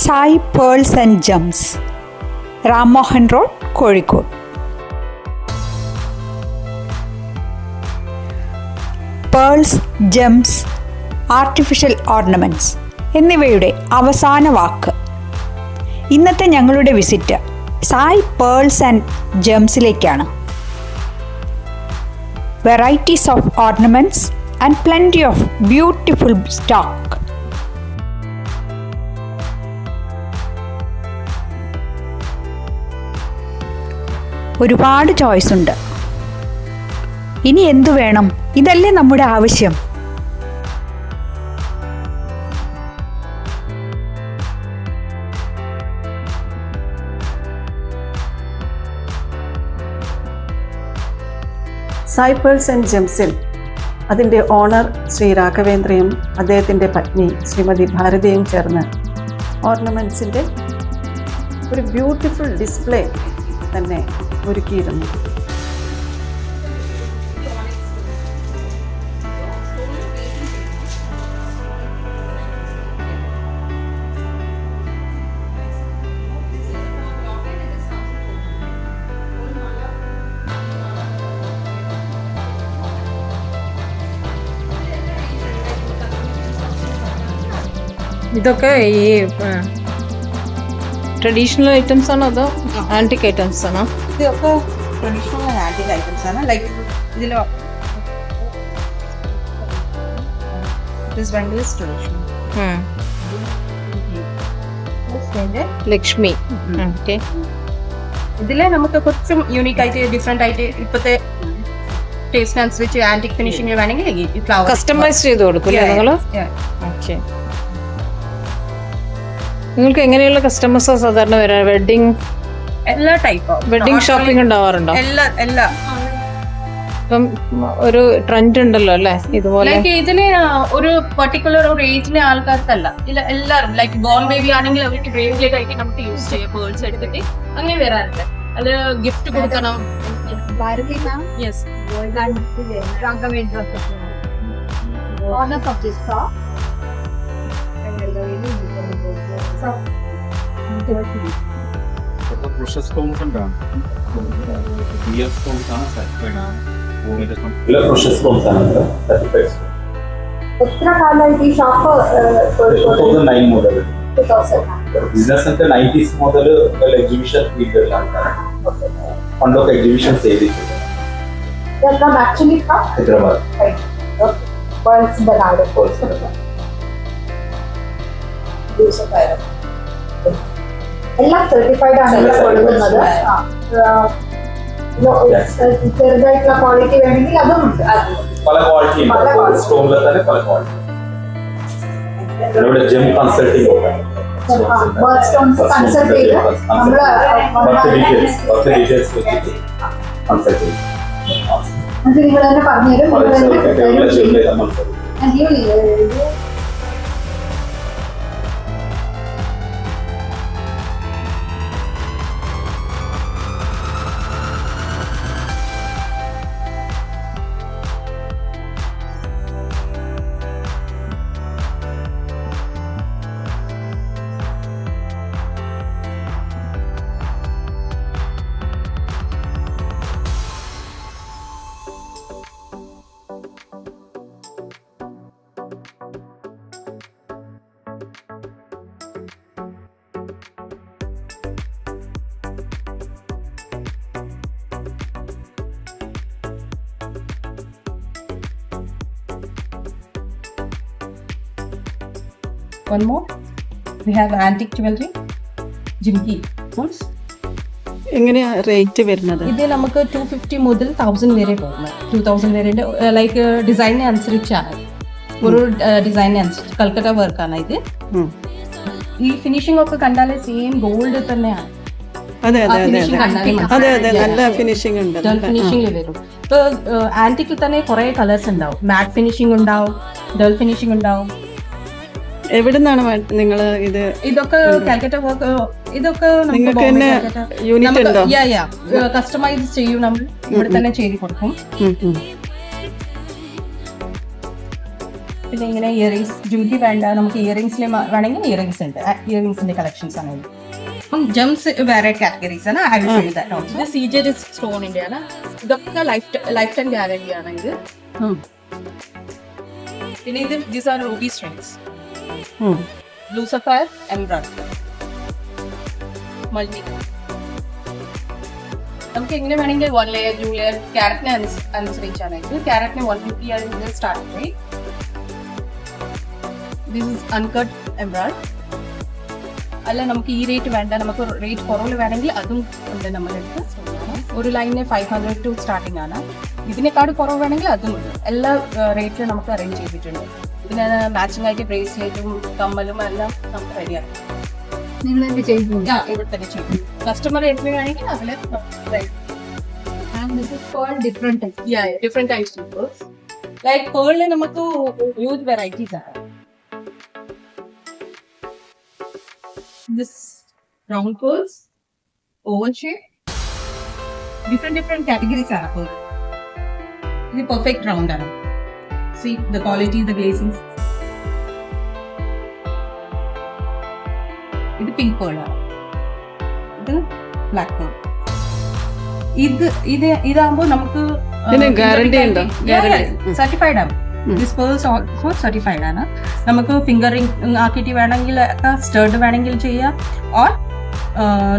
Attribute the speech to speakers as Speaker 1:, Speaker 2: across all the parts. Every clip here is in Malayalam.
Speaker 1: Sai pearls and gems, Rammohan road, Kozhikode. Pearls, gems, artificial ornaments എന്നിവയുടെ അവസാന വാക്ക്. ഇന്നത്തെ ഞങ്ങളുടെ വിസിറ്റ് സായി പേൾസ് ആൻഡ് ജംസിലേക്കാണ്. Varieties of ornaments and plenty of beautiful stock. ഒരുപാട് ചോയ്സ് ഉണ്ട്. ഇനി എന്തു വേണം? ഇതല്ലേ നമ്മുടെ ആവശ്യം.
Speaker 2: സായി പേൾസ് ആൻഡ് ജംസിൽ അതിൻ്റെ ഓണർ ശ്രീ രാഘവേന്ദ്രയും അദ്ദേഹത്തിൻ്റെ പത്നി ശ്രീമതി ഭാരതിയും ചേർന്ന് ഓർണമെൻറ്റ്സിൻ്റെ ഒരു ബ്യൂട്ടിഫുൾ ഡിസ്പ്ലേ തന്നെ ഒരുക്കിയിരുന്നു.
Speaker 3: ഇതൊക്കെ ഈ ട്രഡീഷണൽ ഐറ്റംസ് ആണോ അതോ ആന്റിക് ഐറ്റംസ് ആണോ?
Speaker 4: ഇതൊക്കെ ട്രഡീഷണൽ ആൻഡ് ആന്റിക് ഐറ്റംസ് ആണ്. ലൈക്ക് ഇതിൽ
Speaker 3: ലക്ഷ്മി. ഓക്കെ,
Speaker 4: ഇതില് നമുക്ക് കുറച്ചും യൂണീക്ക് ആയിട്ട് ഡിഫറെന്റ് ആയിട്ട് ഇപ്പോഴത്തെ ടേസ്റ്റ് അനുസരിച്ച് ആന്റിക് ഫിനിഷിംഗ് വേണമെങ്കിൽ
Speaker 3: കസ്റ്റമൈസ് ചെയ്ത് കൊടുക്കില്ലേ നിങ്ങള്? ഓക്കെ, നിങ്ങൾക്ക് എങ്ങനെയുള്ള കസ്റ്റമേഴ്സാ സാധാരണ വരാൻ? വെഡിങ്
Speaker 4: എല്ലാ ടൈപ്പ്
Speaker 3: വെഡിങ് ഷോപ്പിംഗ് ഉണ്ടാവാറുണ്ടോ?
Speaker 4: എല്ലാ
Speaker 3: ഇപ്പം ഒരു ട്രെൻഡ് ഉണ്ടല്ലോ അല്ലേ ഇതുപോലെ?
Speaker 4: ഇതിന് ഒരു പർട്ടിക്കുലർ ഒരു ഏജിലെ ആൾക്കാർക്കല്ല, ഇല്ല എല്ലാവരും ലൈക്ക് ബോൺ ബേബി ആണെങ്കിൽ അവർക്ക് ബ്രേസ്ലെറ്റ് ആയിട്ട് നമുക്ക് യൂസ് ചെയ്യാം. പേൾസ് എടുത്തിട്ട് അങ്ങനെ വരാറുണ്ട്. അത് ഗിഫ്റ്റ് കൊടുക്കണം. യെസ്,
Speaker 5: എത്ര കാലമായിട്ട് ഈ ഷോപ്പ്?
Speaker 6: 2009 മുതൽ ബിസിനസ് ഒക്കെ 90s മുതൽ എക്സിബിഷൻ ഫീൽഡിലുള്ള ആൾക്കാരാണ്. പണ്ടൊക്കെ എക്സിബിഷൻ ചെയ്തിട്ടുണ്ട്. ഹൈദരാബാദ്.
Speaker 5: എല്ലാം സർട്ടിഫൈഡ് ആണ് കൊടുക്കുന്നത്. ചെറുതായിട്ടുള്ള ക്വാളിറ്റി വേണമെങ്കിൽ അതും ഉണ്ട്.
Speaker 6: പല ക്വാളിറ്റി ഉണ്ട്. സ്റ്റോണിൽ തന്നെ പല ക്വാളിറ്റി. ഇവിടെ gem consulting
Speaker 5: birth stones consult ചെയ്ത് നമ്മള്
Speaker 6: ബർത്ത് ഡീറ്റെയിൽസ് വെച്ചിട്ട് കൺസൾട്ട് ചെയ്യും.
Speaker 5: അത് നിങ്ങൾ തന്നെ പറഞ്ഞുതരും.
Speaker 4: One more, we have antique jewelry, jimki tools.
Speaker 2: എങ്ങനെയാ റേറ്റ് വരുന്നത്?
Speaker 4: ഇത് നമുക്ക് 250 മുതൽ 1000 വരെ പോകുന്നത്. 2000 വരെ ലൈക്ക് ഡിസൈനിനെ അനുസരിച്ചാണ്. ഒരു ഡിസൈനിനെ അനുസരിച്ച് കൽക്കട്ട വർക്കാണ് ഇത്. ഈ ഫിനിഷിംഗ് ഒക്കെ കണ്ടാലേ സെയിം ഗോൾഡ് തന്നെയാണ്.
Speaker 2: അതെ, നല്ല ഫിനിഷിംഗ് ഉണ്ട്.
Speaker 4: ഫിനിഷിംഗ് വരും. ഇപ്പൊ ആന്റിക്കിൽ തന്നെ കുറെ കളേഴ്സ് ഉണ്ടാവും. മാറ്റ് ഫിനിഷിംഗ് ഉണ്ടാവും, ഡൾ ഫിനിഷിംഗ് ഉണ്ടാവും.
Speaker 2: എവിടെ നിന്നാണ് നിങ്ങൾ ഇത്?
Speaker 4: ഇതൊക്കെ കാൽക്കട്ട വർക്ക്. ഇതൊക്കെ
Speaker 2: നിങ്ങൾക്ക് തന്നെ യൂണിറ്റ് ഉണ്ടോ?
Speaker 4: കസ്റ്റമൈസ് ചെയ്യും നമ്മൾ, ഇവിടെ തന്നെ ചെയ്ത് കൊടുക്കും. പിന്നെ ഇങ്ങനെ ഇയറിങ്സ് ജ്വല്ലറി വേണ്ട നമുക്ക് ഇയറിങ്സിൽ വേണമെങ്കിൽ ഇയറിങ്സ് ഉണ്ട് ഇയറിങ്സിന്റെ കളക്ഷൻസ് ആണ് ഇത്. അപ്പം ജംസ് വേറെ കാറ്റഗറീസ് ആണ്. I will show you that also. ഇത് സീജഡ് സ്റ്റോണിന്റെ ആണ്. ഇതൊക്കെ ലൈഫ് ടൈം ഗ്യാരണ്ടി ആണ് ഇത്. പിന്നെ ഇത് these are ruby stones, blue sapphire, emerald, multi. നമുക്ക് എങ്ങനെ വേണമെങ്കിൽ 1 ലെയർ 2 ലെയർ ക്യാരറ്റിനെ അനുസരിച്ചാണ് ഇത്. ക്യാരറ്റിന് 150 ആണ് start rate. This is uncut emerald. അല്ല നമുക്ക് ഈ റേറ്റ് വേണ്ട, നമുക്ക് റേറ്റ് കുറവിൽ വേണമെങ്കിൽ അതും ഉണ്ട് നമ്മുടെ അടുത്ത്. ഒരു ലൈനിന് 500 ടു സ്റ്റാർട്ടിംഗ് ആണ്. ഇതിനേക്കാട് കുറവ് വേണമെങ്കിൽ അതും ഉണ്ട്. എല്ലാ റേറ്റിലും നമുക്ക് അറേഞ്ച് ചെയ്തിട്ടുണ്ട്. പിന്നെ മാച്ചിങ് ആയിട്ട് ബ്രേസ്ലെറ്റും കമ്മലും എല്ലാം നമുക്ക് റെഡിയാണ്.
Speaker 5: നിങ്ങൾ എന്ത് ചെയ്തു?
Speaker 4: ഇവിടെ തന്നെ ചെയ്യും. കസ്റ്റമർ എത്ര വേണമെങ്കിൽ അതിൽ
Speaker 5: different
Speaker 4: different types of pearls. Like പേളിൽ നമുക്ക് ഹ്യൂജ് വെറൈറ്റീസ് ആണ്. This round pearls, oval shape, different categories are pearl. This is perfect round ആണ്. See the quality, the glazing. ഇത് പിങ്ക് പേൾ ആണ്. ഇത് ബ്ലാക്ക് പേൾ. ഇതാകുമ്പോൾ നമുക്ക്
Speaker 2: ഗ്യാരണ്ടി ഉണ്ടോ?
Speaker 4: സർട്ടിഫൈഡ് ആണ്. ദിസ് പേൾസ് ഓൾസോ സർട്ടിഫൈഡ് ആണ്. നമുക്ക് ഫിംഗറിംഗ് ആക്കിയിട്ട് വേണമെങ്കിൽ സ്റ്റേർഡ് വേണമെങ്കിൽ ചെയ്യാം, ഓർ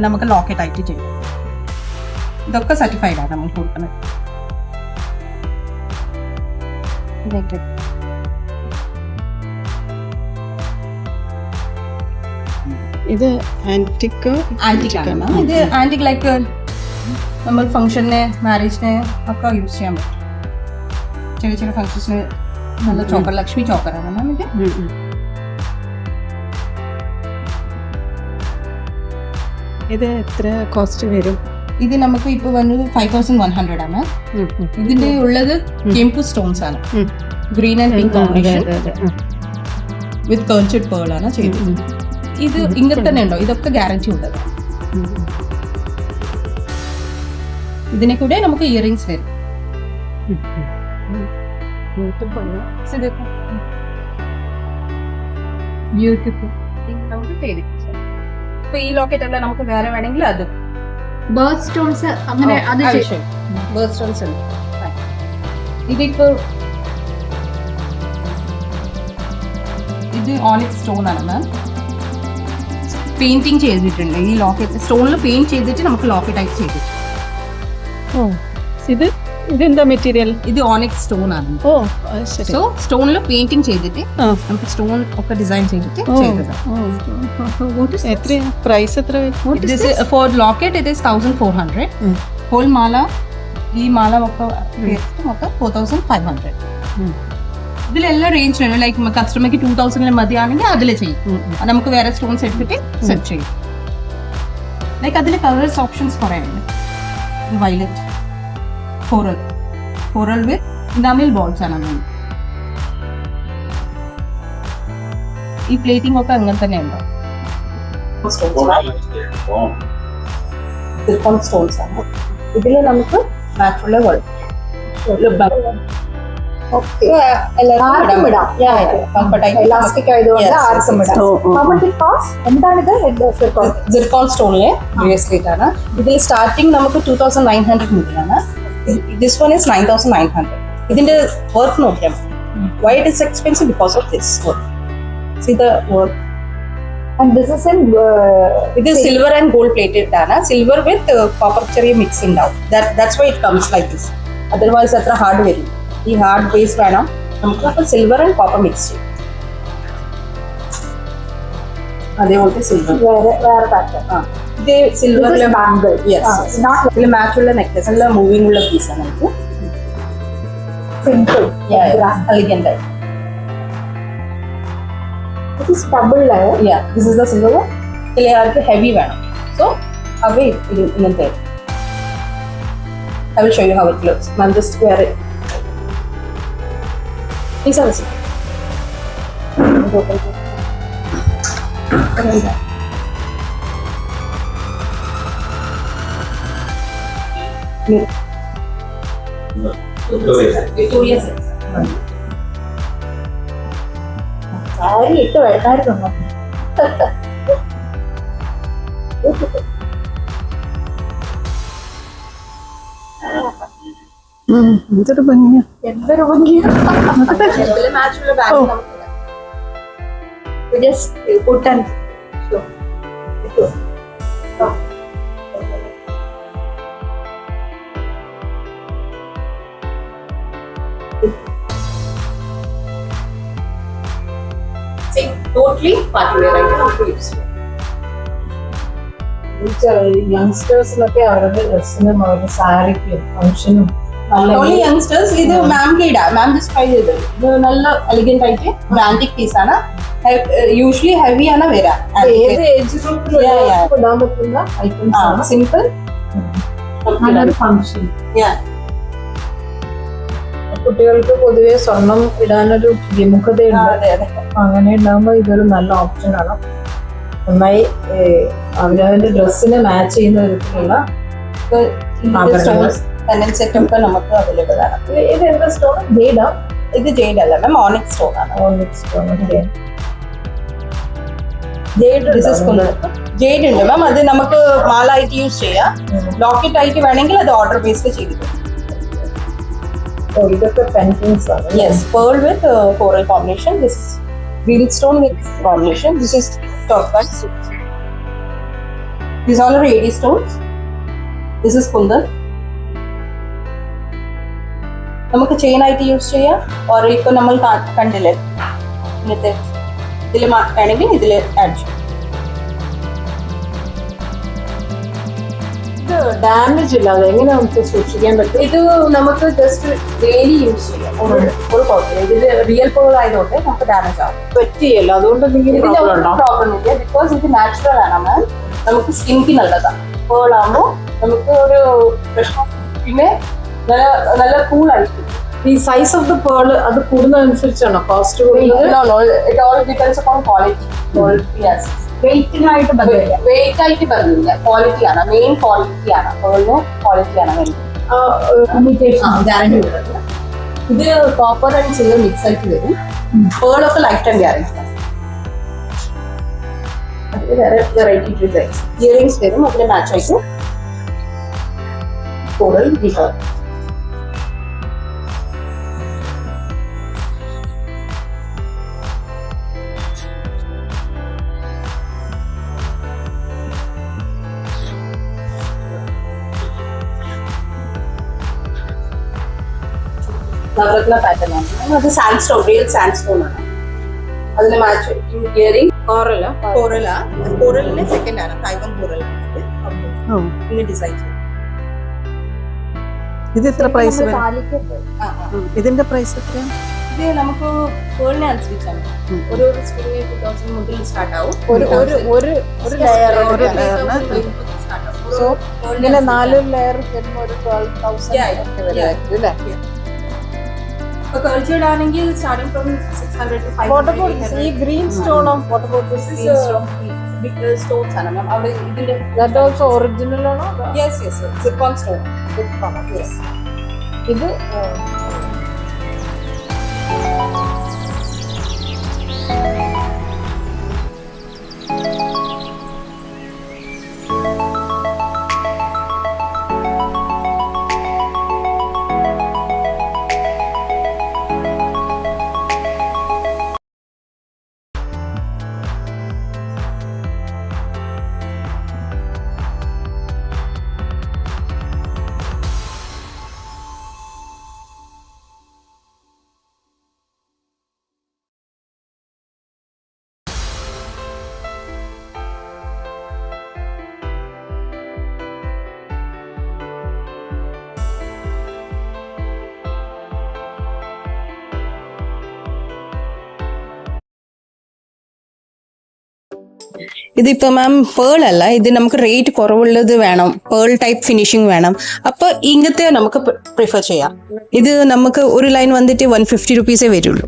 Speaker 4: നമുക്ക് ലോക്കറ്റ് ആയിട്ട് ചെയ്യാം. ഇതൊക്കെ സർട്ടിഫൈഡ് ആണ് നമ്മൾ കൊടുക്കുന്നത്.
Speaker 2: ഇത് ആന്റിക്
Speaker 4: ആണ്. ഇത് ആന്റിക് ലൈക്ക് നമ്മൾ ഫംഗ്ഷന് മാരേജിന് ഒക്കെ യൂസ് ചെയ്യാൻ പറ്റും. ചെറിയ ചെറിയ ഫംഗ്ഷൻസിന് നല്ല ചോക്കർ, ലക്ഷ്മി ചോക്കറാണ് മാം ഇത്.
Speaker 2: ഇത് എത്ര കോസ്റ്റ് വരും?
Speaker 4: ഇത് നമുക്ക് ഇപ്പൊ വന്നത് 5100 ആണ്. ഇതിന്റെ ഉള്ളത് കെംപു സ്റ്റോൺസ് ആണ്. Green and pink combination with crushed pearl ആണ് ചെയ്തത്. ഇത് ഇങ്ങനെ തന്നെ ഉണ്ടോ? ഇതൊക്കെ ഗ്യാരണ്ടി ഉള്ളത്. ഇതിനെ കൂടെ നമുക്ക് ഇയറിങ്സ് വരും. ബ്യൂട്ടിഫുൾ. നമുക്ക് തരും. ഇപ്പൊ ഈ ലോക്കറ്റ് അല്ല, നമുക്ക് വേറെ വേണമെങ്കിൽ അത്
Speaker 5: ബേർഡ് സ്റ്റോൺസ് അങ്ങനെ അത്
Speaker 4: ബേർഡ് സ്റ്റോൺസ് ഉണ്ട്. ഇതിപ്പോ ഇത് ഓണിക്സ് സ്റ്റോൺ ആണ് മാം. പെയിന്റിങ് ചെയ്തിട്ടുണ്ട്. ഈ ലോക്കറ്റ് സ്റ്റോണിൽ പെയിന്റ് ചെയ്തിട്ട് നമുക്ക് ലോക്കറ്റ് ആയിട്ട് ചെയ്തിട്ടുണ്ട്.
Speaker 2: ഇതെന്താ മെറ്റീരിയൽ?
Speaker 4: ഇത് ഓണിക്സ് സ്റ്റോൺ ആണ്.
Speaker 2: ശരി.
Speaker 4: സോ സ്റ്റോണിൽ പെയിന്റിങ് ചെയ്തിട്ട് നമുക്ക് സ്റ്റോൺ ഒക്കെ ഡിസൈൻ ചെയ്തിട്ട് ചെയ്തത്.
Speaker 2: എത്ര പ്രൈസ് എത്ര?
Speaker 4: For locket it is 1400. Whole മാല, ഈ മാല ഒക്കെ മൊത്തം 4500. ഇതിലെല്ലാം റേഞ്ച് വേണം. ലൈക്ക് കസ്റ്റമർക്ക് 2000 മതിയാണെങ്കിൽ അതിൽ ചെയ്യും. നമുക്ക് വേറെ സ്റ്റോൺസ് എടുത്തിട്ട് സെറ്റ് ചെയ്യും. ലൈക്ക് അതിൽ കളേഴ്സ് ഓപ്ഷൻസ് കുറേ ഉണ്ട്. വയലറ്റ്, കോറൽ വിത്ത് ഇനാമിൽ ബോൾസ് ആണ്. ഈ പ്ലേറ്റിംഗ് ഒക്കെ അങ്ങനെ തന്നെ ഉണ്ടോ? സിർക്കോൺ സ്റ്റോൺസ് ആണ്. ഇതിൽ നമുക്ക് ബാക്കിയുള്ള
Speaker 5: എലാസ്റ്റിക് ആയതുകൊണ്ട് ആർക്കും ഇടാം. എന്താണിത്?
Speaker 4: സിർക്കോൺ സ്റ്റോണിലെ ബ്രേസ്ലെറ്റ് ആണ്. ഇതിൽ സ്റ്റാർട്ടിംഗ് നമുക്ക് 2900 മുതലാണ്. This one is 9900. ഇതിന്റെ വർക്ക് നോക്കിയാൽ why it is expensive because of this work. See the work.
Speaker 5: And this is in
Speaker 4: ഇത് സിൽവർ ആൻഡ് ഗോൾഡ് പ്ലേറ്റഡ് ആണ്. സിൽവർ വിത്ത് കോപ്പർ ചെറിയ മിക്സ് ഉണ്ടാവും. That's why it comes like this. Otherwise അത്ര ഹാർഡ് വരും. ഈ ഹാർഡ് ബേസ് വേണം നമുക്ക്. അപ്പോൾ സിൽവർ ആൻഡ് കോപ്പർ മിക്സ് ചെയ്യും. അതേപോലത്തെ സിൽവർ
Speaker 5: വേറെ പാറ്റേൺ.
Speaker 4: ഇത് സിൽവറിലെ
Speaker 5: ബാംഗിൾ.
Speaker 4: ഇതിൽ മാച്ചുള്ള നെക്ലസ് ഉള്ള മൂവിംഗ് ഉള്ള പീസാണ് ഇത്.
Speaker 5: സിമ്പിൾ
Speaker 4: എലിഗന്റ് ആയി.
Speaker 5: This is double layer.
Speaker 4: Yeah, this is the silver one. ചില ആൾക്ക് ഹെവി വേണം. So അവേ ഇത് ഇങ്ങനത്തെ. I will show you how it looks. I'm just wear it. Please have a seat. Victoria.
Speaker 5: Sari ഇട്ട് വരുന്നായിരുന്നു.
Speaker 2: എന്തൊരു ഭംഗിയാ.
Speaker 5: എന്തൊരു ഭംഗിയാ. മാച്ചുള്ള bag just put and show. See, totally party wear item.
Speaker 3: യങ്സ്റ്റേഴ്സിനൊക്കെ അവരുടെ ഡ്രസ്സിനും അവരുടെ സാരിക്കും ഫംഗ്ഷനും
Speaker 4: ഓൺലി യങ്സ്റ്റേഴ്സ്. ഇത് മാമിന്റെ ഇടാം. മാം ജസ്റ്റ് ട്രൈ ചെയ്ത് ഇത് നല്ല എലിഗന്റ് ആയിട്ട് ഒരു ആന്റിക് പീസ് ആണ്. യൂഷ്വലി ഹെവി ആണ് വരാം.
Speaker 3: ഏത് ഏജ് ഗ്രൂപ്പിലും ഇടാൻ പറ്റുന്ന ഐറ്റംസ് ആണ്.
Speaker 4: സിമ്പിൾ
Speaker 3: ഫംഗ്ഷൻ കുട്ടികൾക്ക് പൊതുവെ സ്വർണം ഇടാനൊരു വിമുഖതയുണ്ട്. അങ്ങനെ ഉണ്ടാകുമ്പോൾ ഇതൊരു നല്ല ഓപ്ഷനാണ്. നന്നായി അവരവന്റെ ഡ്രസ്സിന് മാച്ച് ചെയ്യുന്ന വിധത്തിലുള്ള
Speaker 4: സെറ്റപ്പ് നമുക്ക് അവൈലബിൾ ആണ്.
Speaker 3: ഇത് എന്താ സ്റ്റോൺ? ജെയ്ഡാ?
Speaker 4: ഇത് ജെയ്ഡ് അല്ല മാം, ഓണിക്സ് സ്റ്റോൺ ആണ്. ജെയ്ഡ് ഉണ്ട് മാം. അത് നമുക്ക് മാലായിട്ട് യൂസ് ചെയ്യാം. ലോക്കറ്റ് ആയിട്ട് വേണമെങ്കിൽ അത് ഓർഡർ ബേസ്ഡ് ചെയ്തിട്ടുണ്ട്.
Speaker 3: ഇതൊക്കെ പെൻഡൻസ് ആണ്.
Speaker 4: Yes, pearl with coral combination. This is greenstone with combination. This is turquoise. These all are AD stones. This is kundan. നമുക്ക് ചെയിൻ ആയിട്ട് യൂസ് ചെയ്യാം. ഓർ ഇപ്പൊ നമ്മൾ കണ്ടില്ലേ ഇന്നത്തെ ഇതിൽ വേണമെങ്കിൽ ഇതിൽ ആഡ് ചെയ്യാം.
Speaker 3: ഡാമേജ് ഇല്ലാതെ എങ്ങനെ നമുക്ക് സൂക്ഷിക്കാൻ പറ്റും?
Speaker 4: ഇത് നമുക്ക് ജസ്റ്റ് ഡെയിലി യൂസ് ചെയ്യാം. ഒരു കുഴപ്പമില്ല. ഇതിൽ റിയൽ പേൾ ആയതുകൊണ്ട് നമുക്ക് ഡാമേജ് ആവും.
Speaker 3: പറ്റിയല്ലോ. അതുകൊണ്ട് എന്തെങ്കിലും പ്രോബ്ലം ഉണ്ടോ?
Speaker 4: പ്രോബ്ലം ഇല്ല. ബിക്കോസ് ഇത് നാച്ചുറൽ ആണ് മാം. നമുക്ക് സ്കിൻക്ക് നല്ലതാണ്. പേൾ ആകുമ്പോൾ നമുക്ക് ഒരു പ്രശ്നം പിന്നെ നല്ല കൂൾ ആയിരിക്കും.
Speaker 3: ഈ സൈസ് ഓഫ് ദ പേൾ അത് കൂടുന്നതനുസരിച്ചാണോ കോസ്റ്റ് കൂടുന്നത്?
Speaker 4: It all depends upon quality.
Speaker 5: വെയിറ്റിനായിട്ട് ബന്ധമില്ല.
Speaker 4: വെയിറ്റ് ആയിട്ട് ബന്ധമില്ല. ക്വാളിറ്റിയാണ് മെയിൻ. ക്വാളിറ്റിയാണ് പേളിന് ക്വാളിറ്റിയാണ് വേണ്ടത്. ഗ്യാരണ്ടി വരുന്നത്. ഇത് കോപ്പർ ആൻഡ് സിൽവർ മിക്സ് ആയിട്ട് വരും. പേളൊക്കെ ലൈഫ് ടൈം ഗ്യാരണ്ടി. അതിൽ വേറെ വെറൈറ്റി ഡിസൈൻസ് ഇയറിംഗ്സ് വരും. അതിന് മാച്ച് ആയിട്ട് കോറൽ ഡിസൈൻ. നവരത്ന പാറ്റേൺ ആണ്. അത് sand stone, real sand stone ആണ്. അതിന് മാച്ച് ഇയറിംഗ് കോറലിന് സെക്കൻഡ് ആണ്. തൈവൻ കോറൽ പിന്നെ ഡിസൈൻ ചെയ്യും.
Speaker 2: ഇത് എത്ര പ്രൈസ് വരും? ഇതിന്റെ പ്രൈസ് എത്ര?
Speaker 4: ഇത് നമുക്ക് പേളിനെ അനുസരിച്ചാണ്. ഒരു സ്ട്രിങ് 2000 മുതൽ സ്റ്റാർട്ട് ആവും.
Speaker 3: ഒരു ലെയർ സോ ഇങ്ങനെ 4 ലെയർ വരുന്ന ഒരു 12,000 വരുമായിരിക്കും അല്ലേ?
Speaker 4: കൾച്ചേർഡ് ആണെങ്കിൽ സ്റ്റാർട്ടിംഗ് ഫ്രം 600 to 500.
Speaker 3: ഈ ഗ്രീൻ സ്റ്റോണോ? What about this green stone?
Speaker 4: Big stones ആണ് മാം. അവിടെ ഇതിന്റെ
Speaker 3: ദാറ്റ് ഓൾസോ ഒറിജിനൽ ആണോ?
Speaker 4: Yes zircon stone. യെസ്.
Speaker 3: ഇത്
Speaker 4: ഇതിപ്പോ മാം പേൾ അല്ല, ഇത് നമുക്ക് റേറ്റ് കുറവുള്ളത് വേണം, പേൾ ടൈപ്പ് ഫിനിഷിംഗ് വേണം. അപ്പൊ ഇങ്ങനത്തെ നമുക്ക് പ്രിഫർ ചെയ്യാം. ഇത് നമുക്ക് ഒരു ലൈൻ വന്നിട്ട് 150 റുപ്പീസേ വരുള്ളൂ.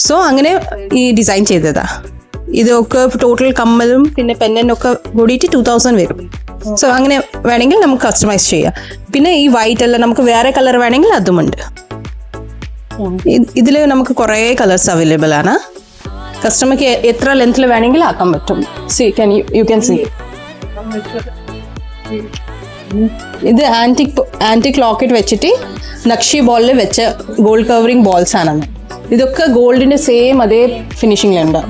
Speaker 4: സോ അങ്ങനെ ഈ ഡിസൈൻ ചെയ്തതാ. ഇതൊക്കെ ടോട്ടൽ കമ്മലും പിന്നെ പെന്നൊക്കെ കൂടിയിട്ട് 2000 വരും. സോ അങ്ങനെ വേണമെങ്കിൽ നമുക്ക് കസ്റ്റമൈസ് ചെയ്യാം. പിന്നെ ഈ വൈറ്റ് അല്ല, നമുക്ക് വേറെ കളർ വേണമെങ്കിൽ അതുമുണ്ട്. ഇതിൽ നമുക്ക് കുറേ കളേഴ്സ് അവൈലബിൾ ആണ്. കസ്റ്റമർക്ക് എത്ര ലെങ്ത്തിൽ വേണമെങ്കിൽ ആക്കാൻ പറ്റും. സി യു ക്യാൻ സി ഇത് ആന്റിക് ലോക്കറ്റ് വെച്ചിട്ട് നക്ഷി ബോളിൽ വെച്ച ഗോൾഡ് കവറിംഗ് ബോൾസ് ആണ്. ഇതൊക്കെ ഗോൾഡിന്റെ സെയിം അതേ ഫിനിഷിംഗിലുണ്ട്.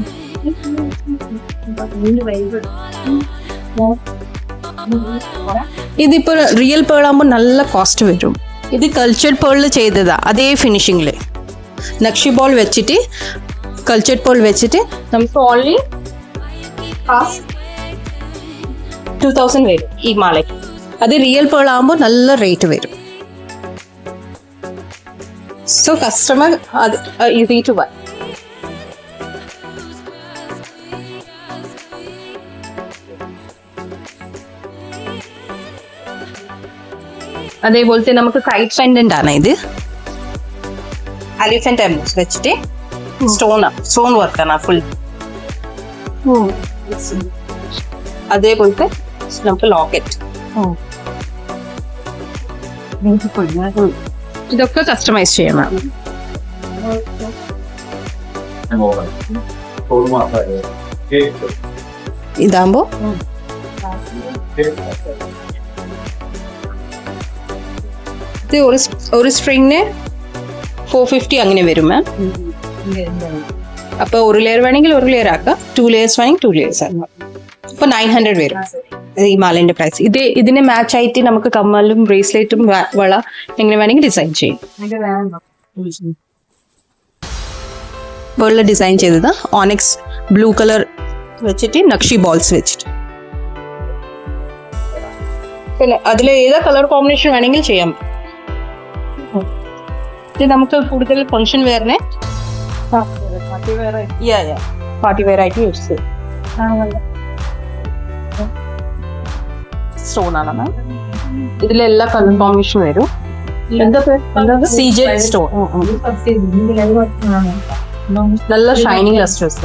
Speaker 4: ഇതിപ്പോ റിയൽ പേൾ ആകുമ്പോൾ നല്ല കോസ്റ്റ് വരും. ഇത് കൾച്ചർഡ് പേളിൽ ചെയ്തതാ അതേ ഫിനിഷിംഗില്. നക്ഷി ബോൾ വെച്ചിട്ട് കൾച്ചർഡ് പേൾ വെച്ചിട്ട് നമുക്ക് ഓൺലി 2000 വരും ഈ മാലയ്ക്ക്. അത് റിയൽ പേൾ ആകുമ്പോൾ നല്ല റേറ്റ് വരും. So customer easy to buy. അതേപോലത്തെ നമുക്ക് സൈഡ് പെൻഡന്റ് ആണ്. ഇത് എലിഫന്റ് എംബോസ് വെച്ചിട്ട് സ്റ്റോൺ വർക്കാണ് ഫുൾ. അതേപോലത്തെ നമുക്ക് ലോക്കറ്റ്. ഇതൊക്കെ കസ്റ്റമൈസ് ചെയ്യണം. ഇതാകുമ്പോ ഇത് ഒരു സ്ട്രിങ്ങിന് 450 അങ്ങനെ വരും മാം. അപ്പൊ ഒരു ലെയർ വേണമെങ്കിൽ ഒരു ലെയർ ആക്കാം, 2 layers വേണമെങ്കിൽ 2 layers ആക്കാം. അപ്പൊ 900 വരും ഈ മാലേന്റെ പ്രൈസ്. ഇതിന് മാച്ച് ആയിട്ട് നമുക്ക് കമ്മലും ബ്രേസ്ലെറ്റും വള എങ്ങനെ വേണമെങ്കിൽ ഡിസൈൻ ചെയ്യും. വേൾഡ് ഡിസൈൻ ചെയ്തത് ഓണിക്സ് ബ്ലൂ കളർ വെച്ചിട്ട് നക്ഷി ബോൾസ് വെച്ചിട്ട്. പിന്നെ അതിൽ ഏതാ കളർ കോമ്പിനേഷൻ വേണമെങ്കിൽ ചെയ്യാം. ഇത് നമുക്ക് കൂടുതൽ ഫംഗ്ഷൻ വെയറിനെ പാർട്ടി വെയർ ആയിട്ട് യൂസ് ചെയ്യും. സ്റ്റോൺ ആണ് മാം. ഇതിലെല്ലാ കളർ കോമ്പിനേഷൻ വരും. സീജഡ് സ്റ്റോൺ, നല്ല ഷൈനിങ് ലസ്റ്റേഴ്സ്.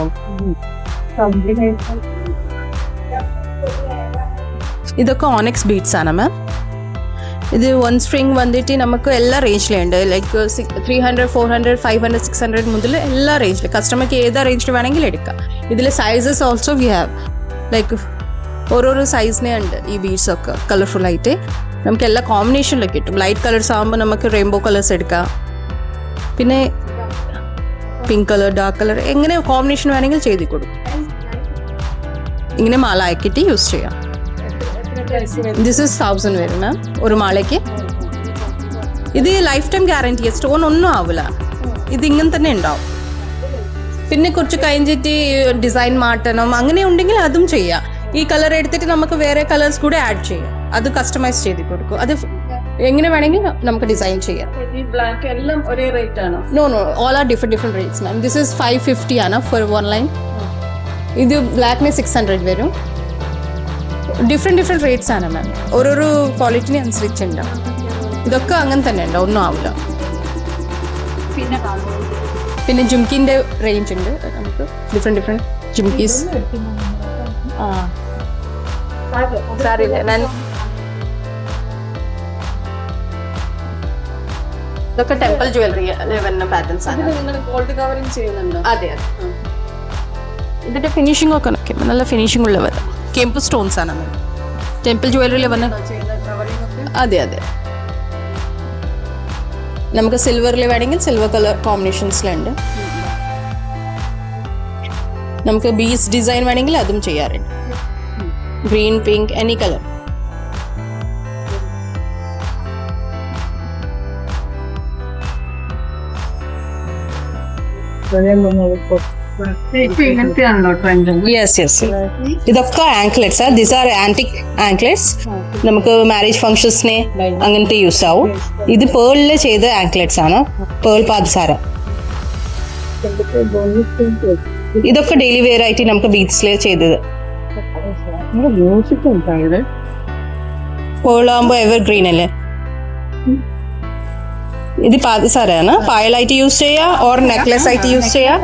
Speaker 4: ഇതൊക്കെ ഓണിക്സ് ബീഡ്സ് ആണ് മാം. ഇത് 1 സ്ട്രിങ് വന്നിട്ട് നമുക്ക് എല്ലാ റേഞ്ചിലുണ്ട്. ലൈക്ക് 300, 400, 500, 600 മുതൽ എല്ലാ റേഞ്ചിലും കസ്റ്റമർക്ക് ഏതാ റേഞ്ചിൽ വേണമെങ്കിൽ എടുക്കാം. ഇതിൽ sizes also we have. Like ഓരോരോ സൈസിനെ ഉണ്ട് ഈ ബീഡ്സ് ഒക്കെ. കളർഫുൾ ആയിട്ട് നമുക്ക് എല്ലാ കോമ്പിനേഷനിലും കിട്ടും. ലൈറ്റ് കളേഴ്സ് ആകുമ്പോൾ നമുക്ക് റെയിൻബോ കളേഴ്സ് എടുക്കാം. പിന്നെ പിങ്ക് കളർ, ഡാർക്ക് കളർ എങ്ങനെ കോമ്പിനേഷൻ വേണമെങ്കിൽ ചെയ്ത് കൊടുക്കും. ഇങ്ങനെ മാല ആക്കിയിട്ട് യൂസ് ചെയ്യാം. ദിസ് ഇസ് 1000 വരും മാം ഒരു മാലയ്ക്ക്. ഇത് ലൈഫ് ടൈം ഗ്യാരണ്ടി. സ്റ്റോൺ ഒന്നും ആവില്ല. ഇത് ഇങ്ങനെ തന്നെ ഉണ്ടാവും. പിന്നെ കുറച്ച് കഴിഞ്ഞിട്ട് ഡിസൈൻ മാറ്റണം അങ്ങനെ ഉണ്ടെങ്കിൽ അതും ചെയ്യാം. ഈ കളർ എടുത്തിട്ട് നമുക്ക് വേറെ കളേഴ്സ് കൂടെ ആഡ് ചെയ്യാം. അത് കസ്റ്റമൈസ് ചെയ്ത് കൊടുക്കും. അത് എങ്ങനെ വേണമെങ്കിൽ നമുക്ക് ഡിസൈൻ ചെയ്യാം.
Speaker 3: ബ്ലാക്ക് എല്ലാം ഒരേ റേറ്റ് ആണോ?
Speaker 4: Know all are different rates ma'am. This is 550 ആണ് ഫോർ 1 ലൈൻ. ഇത് ബ്ലാക്കിന് 600 വരും. ഡിഫറെന്റ് റേറ്റ്സ് ആണ് മാം. ഓരോരോ ക്വാളിറ്റിനെ അനുസരിച്ചുണ്ടാവും. ഇതൊക്കെ അങ്ങനെ തന്നെ ഉണ്ടാവും, ഒന്നും ആവില്ല. പിന്നെ ജുംക്കിന്റെ റേഞ്ച് ഉണ്ട് നമുക്ക്. ഡിഫറെന്റ് ജുംക്കീസ്. സാറില്ല ഞാൻ ഇതൊക്കെ ടെമ്പിൾ ജ്വല്ലറി വരുന്ന പാറ്റേൺസ് ആണ്.
Speaker 3: ഗോൾഡ് കവറിംഗ് ചെയ്യുന്നുണ്ടോ?
Speaker 4: അതെ. ഇതിന്റെ ഫിനിഷിംഗ് ഒക്കെ നോക്കിയപ്പോൾ നല്ല ഫിനിഷിംഗ് ഉള്ളവർ കെമ്പ് സ്റ്റോൺസ് ആണ് ടെമ്പിൾ ജ്വല്ലറിയിൽ വന്ന. അതെ. നമുക്ക് സിൽവറിൽ വേണമെങ്കിൽ സിൽവർ കളർ കോമ്പിനേഷൻസിലുണ്ട്. നമുക്ക് ബീസ് ഡിസൈൻ വേണമെങ്കിൽ അതും ചെയ്യാറുണ്ട്. Green, pink, any colour. ഇതൊക്കെ anklets. This are antique anklets. നമുക്ക് മാരേജ് ഫംഗ്ഷൻസിനെ അങ്ങനത്തെ യൂസ് ആവും. ഇത് പേളിൽ ചെയ്ത ആങ്ക്ലെറ്റ്സ് ആണ്. പേൾ പാദസാര. ഇതൊക്കെ ഡെയിലി വെയർ ആയിട്ട് നമുക്ക് ബീച്ചിൽ ചെയ്തത്. പേളാകുമ്പോ എവർ ഗ്രീൻ അല്ലേ. ഇത് പാദസാരാണ്. പായലായിട്ട് യൂസ് ചെയ്യാം ഓർ നെക്ലെസ് ആയിട്ട് യൂസ് ചെയ്യാം.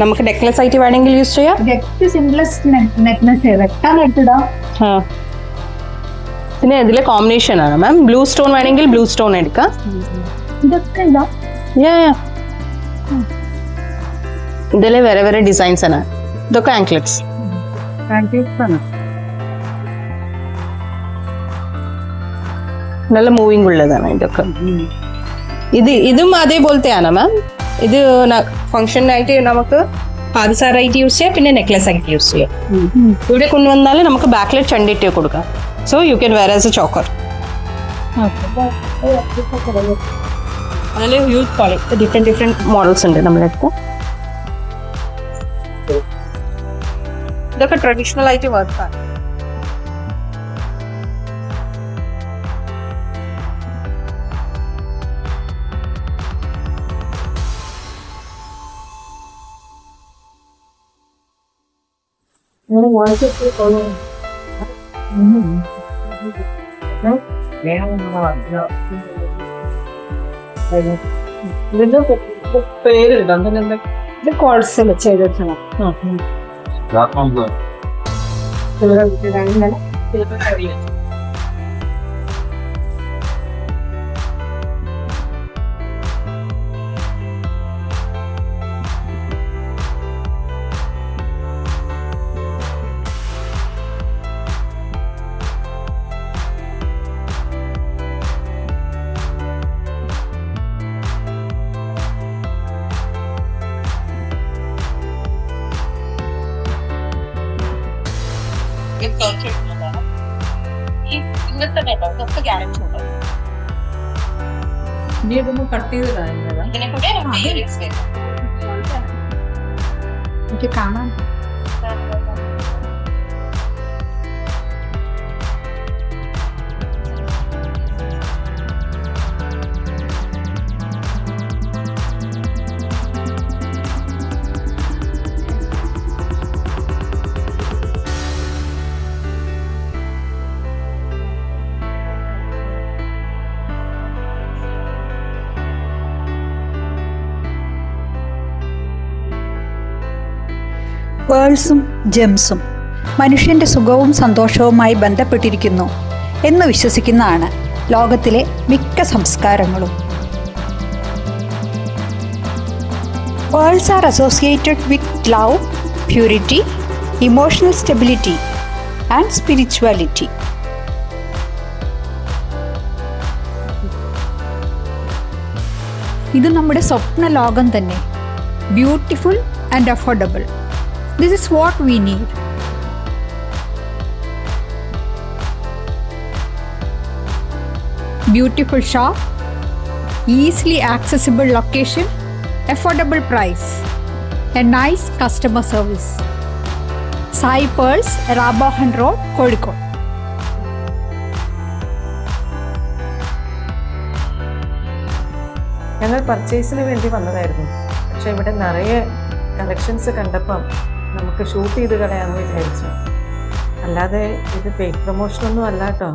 Speaker 4: നമുക്ക് നെക്ലെസ് ആയിട്ട് വേണമെങ്കിൽ യൂസ് ചെയ്യാം. പിന്നെ ഇതിലെ കോമ്പിനേഷൻ ആണ് മാം. ബ്ലൂ സ്റ്റോൺ വേണമെങ്കിൽ ബ്ലൂ സ്റ്റോൺ എടുക്കാം.
Speaker 3: ഇതിലെ വേറെ വേറെ ഡിസൈൻസ് ആണ്. ഇതൊക്കെ ആങ്ക്ലെറ്റ്സ്. നല്ല മൂവിങ് ഉള്ളതാണ് ഇതൊക്കെ. ഇതും അതേപോലത്തെയാണ് മാം. ഇത് ഫംഗ്ഷനായിട്ട് നമുക്ക് പാദസാരായിട്ട് യൂസ് ചെയ്യാം, പിന്നെ നെക്ലസ് ആയിട്ട് യൂസ് ചെയ്യാം. ഇവിടെ കൊണ്ടുവന്നാൽ നമുക്ക് ബാക്കിലേക്ക് ചണ്ടിട്ട് കൊടുക്കാം. So you can wear as a choker. അതിൽ ഹ്യൂജ് ക്വാളിറ്റി ഡിഫറെന്റ് മോഡൽസ് ഉണ്ട് നമ്മുടെ അടുത്ത്. ഇതൊക്കെ ട്രഡീഷണൽ ആയിട്ട് വർക്കാണ്. ഇത് കോൾസ് ചെയ്തിട്ടാണ്.
Speaker 1: എനിക്ക് കാണാൻ പേൾസും ജെംസും മനുഷ്യന്റെ സുഖവും സന്തോഷവുമായി ബന്ധപ്പെട്ടിരിക്കുന്നു എന്ന് വിശ്വസിക്കുന്നതാണ് ലോകത്തിലെ മിക്ക സംസ്കാരങ്ങളും. Pearls are associated with love, purity, emotional stability and spirituality. ഇത് നമ്മുടെ സ്വപ്ന ലോകം തന്നെ. Beautiful and affordable. This is what we need. Beautiful shop, easily accessible location, affordable price, a nice customer service. Sai Pearls, Rabahan Road, Kozhikode.
Speaker 2: ഞങ്ങൾ പർച്ചേസിന് വേണ്ടി വന്നതായിരുന്നു. പക്ഷെ ഇവിടെ നിറയെ കളക്ഷൻസ് കണ്ടപ്പം നമുക്ക് ഷൂട്ട് ചെയ്ത് കളയാമെന്ന് വിചാരിച്ചു. അല്ലാതെ ഇത് പെയ്ഡ് പ്രൊമോഷനൊന്നും അല്ല കേട്ടോ.